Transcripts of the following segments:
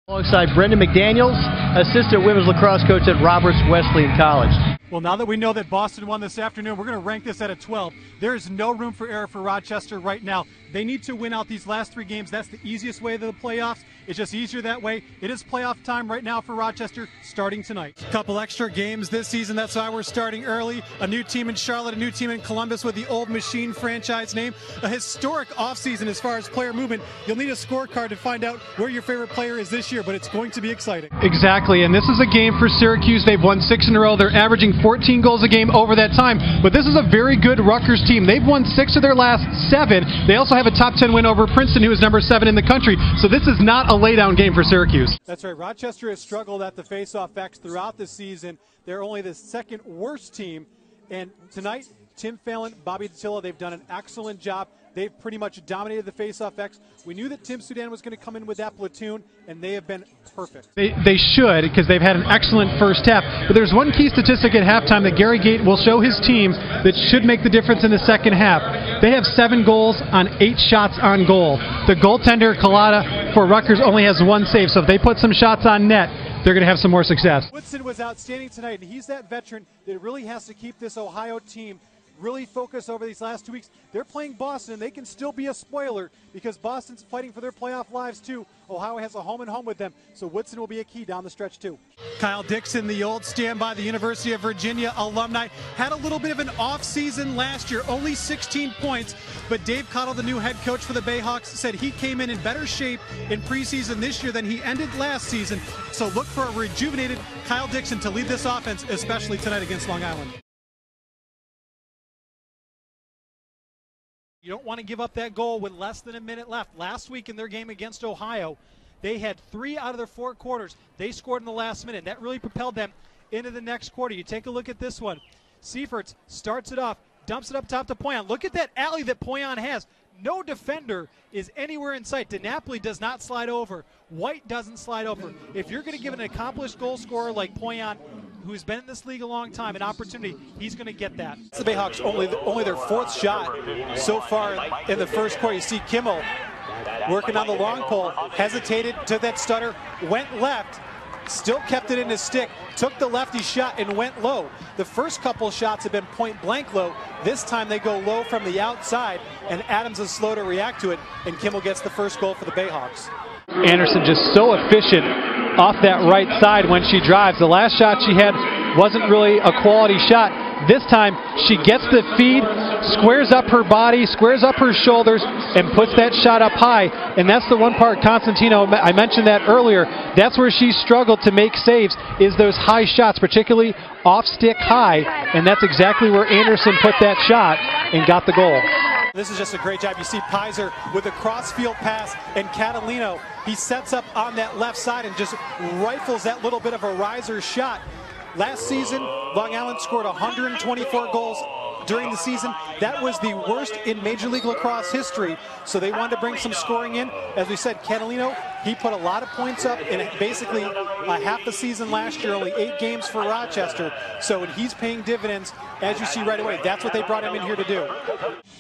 Alongside Brendan McDaniels, assistant women's lacrosse coach at Roberts Wesleyan College. Well, now that we know that Boston won this afternoon, we're going to rank this at a 12. There is no room for error for Rochester right now. They need to win out these last 3 games. That's the easiest way to the playoffs. It's just easier that way. It is playoff time right now for Rochester, starting tonight. A couple extra games this season. That's why we're starting early. A new team in Charlotte, a new team in Columbus with the Old Machine franchise name. A historic offseason as far as player movement. You'll need a scorecard to find out where your favorite player is this year, but it's going to be exciting. Exactly, and this is a game for Syracuse. They've won 6 in a row. They're averaging 14 goals a game over that time, but this is a very good Rutgers team. They've won 6 of their last 7. They also have a top 10 win over Princeton, who is number 7 in the country, so this is not a laydown game for Syracuse. That's right. Rochester has struggled at the face-off X throughout the season. They're only the 2nd worst team, and tonight, Tim Phelan, Bobby Dattila, they've done an excellent job. They've pretty much dominated the face-off X. We knew that Tim Sudan was going to come in with that platoon, and they have been perfect. They should, because they've had an excellent first half. But there's one key statistic at halftime that Gary Gate will show his team that should make the difference in the second half. They have 7 goals on 8 shots on goal. The goaltender, Collada, for Rutgers only has 1 save. So if they put some shots on net, they're going to have some more success. Woodson was outstanding tonight, and he's that veteran that really has to keep this Ohio team really focused over these last 2 weeks. They're playing Boston, and they can still be a spoiler because Boston's fighting for their playoff lives too. Ohio has a home and home with them, so Woodson will be a key down the stretch too. Kyle Dixon, the old standby, the University of Virginia alumni, had a little bit of an off season last year, only 16 points, but Dave Cottle, the new head coach for the Bayhawks, said he came in better shape in preseason this year than he ended last season, so look for a rejuvenated Kyle Dixon to lead this offense, especially tonight against Long Island. You don't want to give up that goal with less than a minute left. Last week in their game against Ohio, they had 3 out of their 4 quarters. They scored in the last minute. That really propelled them into the next quarter. You take a look at this one. Seifertz starts it off, dumps it up top to Poyon. Look at that alley that Poyon has. No defender is anywhere in sight. DiNapoli does not slide over. White doesn't slide over. If you're going to give an accomplished goal scorer like Poyon, who's been in this league a long time, an opportunity, he's going to get that. The Bayhawks only their 4th shot so far in the first quarter. You see Kimmel working on the long pole, hesitated, took that stutter, went left, still kept it in his stick, took the lefty shot and went low. The first couple shots have been point blank low. This time they go low from the outside, and Adams is slow to react to it, and Kimmel gets the first goal for the Bayhawks. Anderson just so efficient off that right side when she drives. The last shot she had wasn't really a quality shot. This time she gets the feed, squares up her body, squares up her shoulders, and puts that shot up high. And that's the one part, Constantino, I mentioned that earlier, that's where she struggled to make saves, is those high shots, particularly off stick high. And that's exactly where Anderson put that shot and got the goal. This is just a great job. You see Pizer with a cross-field pass, and Catalino, he sets up on that left side and just rifles that little bit of a riser shot. Last season, Long Island scored 124 goals during the season. That was the worst in Major League Lacrosse history, so they wanted to bring some scoring in. As we said, Catalino, he put a lot of points up in basically half the season last year, only 8 games for Rochester, so he's paying dividends, as you see right away. That's what they brought him in here to do.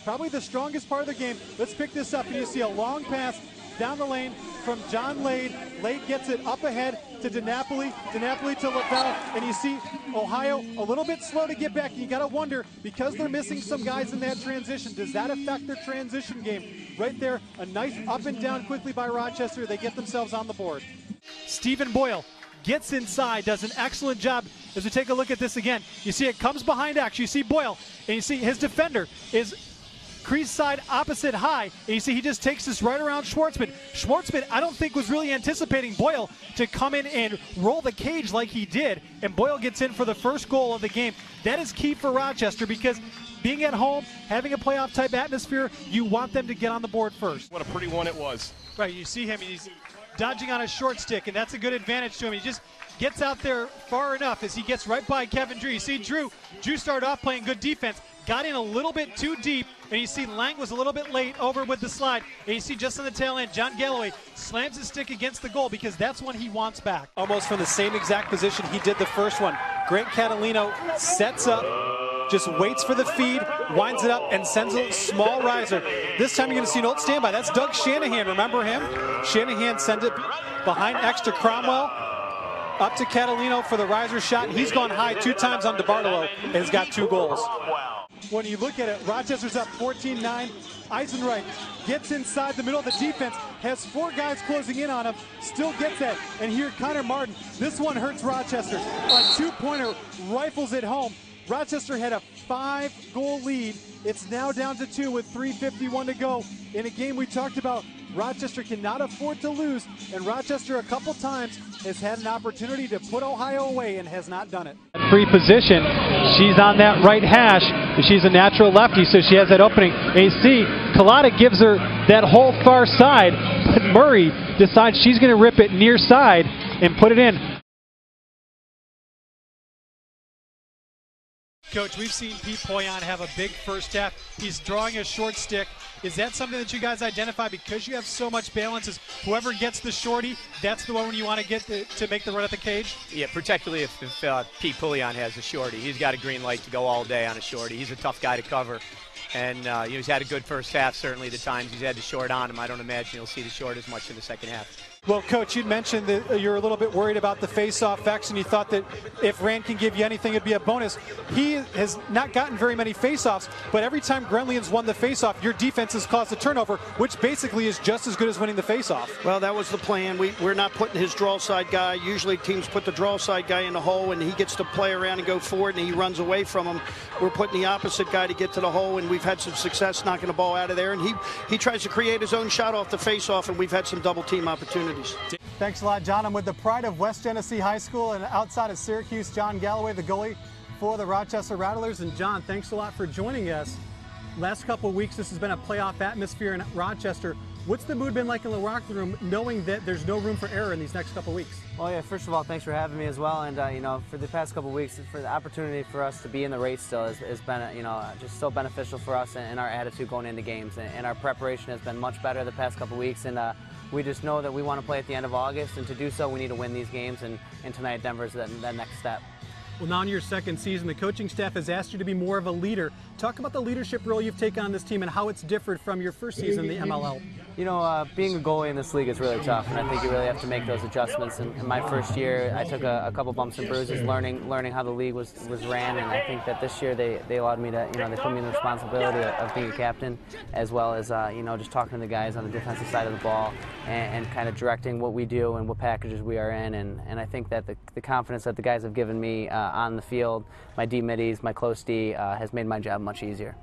Probably the strongest part of the game. Let's pick this up, and you see a long pass down the lane from John Lade. Lade gets it up ahead to DiNapoli, DiNapoli to LaBelle, and you see Ohio a little bit slow to get back. You got to wonder, because they're missing some guys in that transition, does that affect their transition game? Right there, a nice up and down quickly by Rochester. They get themselves on the board. Stephen Boyle gets inside, does an excellent job. As we take a look at this again, you see it comes behind X. You see Boyle, and you see his defender is crease side opposite high, and you see he just takes this right around Schwartzman. Schwartzman, I don't think, was really anticipating Boyle to come in and roll the cage like he did, and Boyle gets in for the first goal of the game. That is key for Rochester, because being at home, having a playoff type atmosphere, you want them to get on the board first. What a pretty one it was. Right, you see him, he's dodging on a short stick, and that's a good advantage to him. He just gets out there far enough as he gets right by Kevin Drew. You see Drew started off playing good defense, got in a little bit too deep, and you see Lang was a little bit late over with the slide. And you see just on the tail end, John Galloway slams his stick against the goal because that's one he wants back. Almost from the same exact position he did the first one. Grant Catalino sets up just waits for the feed, winds it up, and sends a small riser. This time you're going to see an old standby. That's Doug Shanahan. Remember him? Shanahan sent it behind extra Cromwell, up to Catalino for the riser shot. He's gone high 2 times on DeBartolo and has got 2 goals. When you look at it, Rochester's up 14-9. Eisenreich gets inside the middle of the defense, has 4 guys closing in on him, still gets that. And here, Connor Martin, this one hurts Rochester. A 2-pointer rifles it home. Rochester had a 5-goal lead. It's now down to 2 with 3:51 to go. In a game we talked about, Rochester cannot afford to lose, and Rochester a couple times has had an opportunity to put Ohio away and has not done it. Free position, she's on that right hash. She's a natural lefty, so she has that opening. And you see, Collada gives her that whole far side, but Murray decides she's going to rip it near side and put it in. Coach, we've seen Pete Poyon have a big first half. He's drawing a short stick. Is that something that you guys identify because you have so much balance? Is whoever gets the shorty, that's the one you want to get to make the run at the cage? Yeah, particularly if Pete Poyon has a shorty. He's got a green light to go all day on a shorty. He's a tough guy to cover. And he's had a good first half, certainly the times he's had the short on him. I don't imagine you'll see the short as much in the second half. Well, Coach, you'd mentioned that you're a little bit worried about the face-off X, and you thought that if Rand can give you anything, it'd be a bonus. He has not gotten very many face-offs, but every time Gremlians won the face-off, your defense has caused a turnover, which basically is just as good as winning the face-off. Well, that was the plan. We're not putting his draw side guy. Usually teams put the draw side guy in the hole, and he gets to play around and go forward, and he runs away from him. We're putting the opposite guy to get to the hole, and we've had some success knocking the ball out of there, and he tries to create his own shot off the face-off, and we've had some double-team opportunities. Thanks a lot, John. I'm with the pride of West Genesee High School, and outside of Syracuse, John Galloway, the goalie for the Rochester Rattlers. And John, thanks a lot for joining us. Last couple of weeks, this has been a playoff atmosphere in Rochester. What's the mood been like in the locker room, knowing that there's no room for error in these next couple of weeks? Well, yeah, first of all, thanks for having me as well. And, for the past couple of weeks, for the opportunity for us to be in the race still has been, just so beneficial for us and our attitude going into games. And our preparation has been much better the past couple of weeks. And we just know that we want to play at the end of August. And to do so, we need to win these games. And tonight, Denver's that next step. Well, now in your second season, the coaching staff has asked you to be more of a leader. Talk about the leadership role you've taken on this team and how it's differed from your first season in the MLL. Being a goalie in this league is really tough, and I think you really have to make those adjustments. In my first year, I took a couple bumps and bruises learning how the league was ran, and I think that this year they allowed me to, they put me in the responsibility of being a captain, as well as, just talking to the guys on the defensive side of the ball and kind of directing what we do and what packages we are in. And I think that the confidence that the guys have given me on the field, my D middies, my close D, has made my job much easier.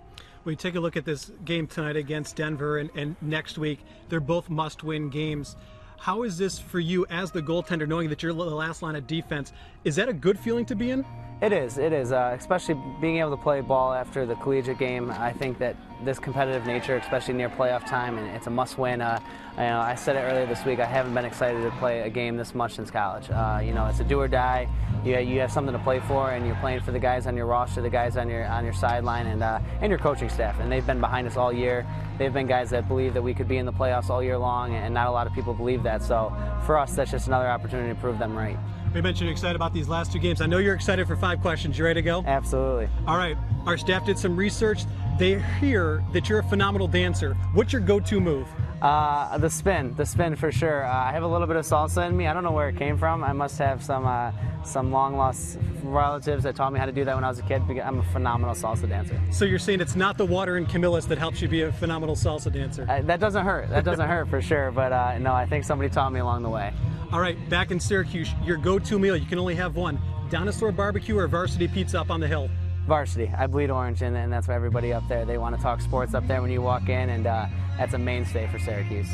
We take a look at this game tonight against Denver and next week. They're both must-win games. How is this for you as the goaltender, knowing that you're the last line of defense? Is that a good feeling to be in? It is, especially being able to play ball after the collegiate game. I think that this competitive nature, especially near playoff time, and it's a must-win. I said it earlier this week, I haven't been excited to play a game this much since college. It's a do or die. You have something to play for, and you're playing for the guys on your roster, the guys on your sideline, and your coaching staff. And they've been behind us all year. They've been guys that believe that we could be in the playoffs all year long, and not a lot of people believe that. So for us, that's just another opportunity to prove them right. We mentioned you're excited about these last 2 games. I know you're excited for 5 questions. You ready to go? Absolutely. All right. Our staff did some research. They hear that you're a phenomenal dancer. What's your go-to move? The spin for sure. I have a little bit of salsa in me. I don't know where it came from. I must have some long-lost relatives that taught me how to do that when I was a kid. I'm a phenomenal salsa dancer. So you're saying it's not the water in Camillus that helps you be a phenomenal salsa dancer? That doesn't hurt. That doesn't hurt for sure. But no, I think somebody taught me along the way. All right, back in Syracuse, your go-to meal, you can only have one. Dinosaur barbecue or varsity pizza up on the hill? Varsity. I bleed orange, and that's for everybody up there. They want to talk sports up there when you walk in, and that's a mainstay for Syracuse.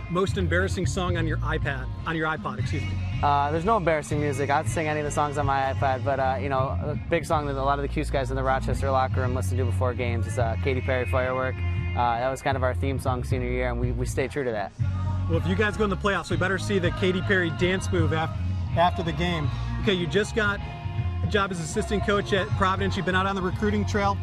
Most embarrassing song on your iPod, excuse me. There's no embarrassing music. I'd sing any of the songs on my iPad, but a big song that a lot of the Cuse guys in the Rochester locker room listen to before games is Katy Perry Firework. That was kind of our theme song senior year, and we stay true to that. Well, if you guys go in the playoffs, we better see the Katy Perry dance move after the game. Okay, you just got a job as assistant coach at Providence. You've been out on the recruiting trail.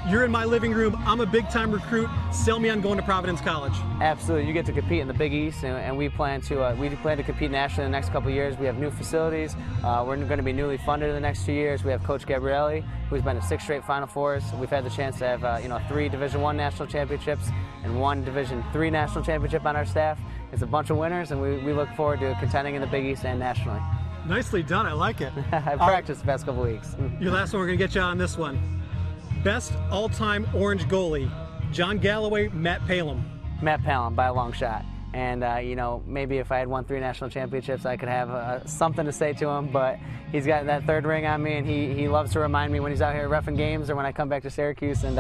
You're in my living room. I'm a big-time recruit. Sell me on going to Providence College. Absolutely. You get to compete in the Big East, and we plan to compete nationally in the next couple of years. We have new facilities. We're going to be newly funded in the next 2 years. We have Coach Gabrielli, who's been to 6 straight Final Fours. We've had the chance to have 3 Division I national championships and 1 Division III national championship on our staff. It's a bunch of winners, and we look forward to contending in the Big East and nationally. Nicely done. I like it. I've practiced the past couple of weeks. Your last one, we're going to get you on this one. Best all-time Orange goalie, John Galloway, Matt Palem. Matt Palem by a long shot. And, maybe if I had won 3 national championships, I could have something to say to him. But he's got that 3rd ring on me, and he loves to remind me when he's out here reffing games or when I come back to Syracuse. And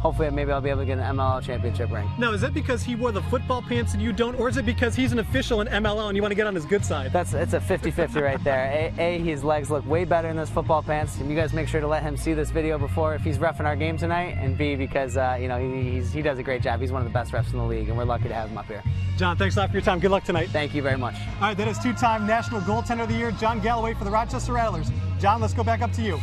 hopefully maybe I'll be able to get an MLL championship ring. Now, is that because he wore the football pants and you don't, or is it because he's an official in MLL and you want to get on his good side? It's a 50-50 right there. His legs look way better in those football pants, and you guys make sure to let him see this video before if he's reffing our game tonight. And B, because he does a great job. He's one of the best refs in the league, and we're lucky to have him up here. John, thanks a lot for your time. Good luck tonight. Thank you very much. All right, that is 2-time National Goaltender of the Year, John Galloway for the Rochester Rattlers. John, let's go back up to you.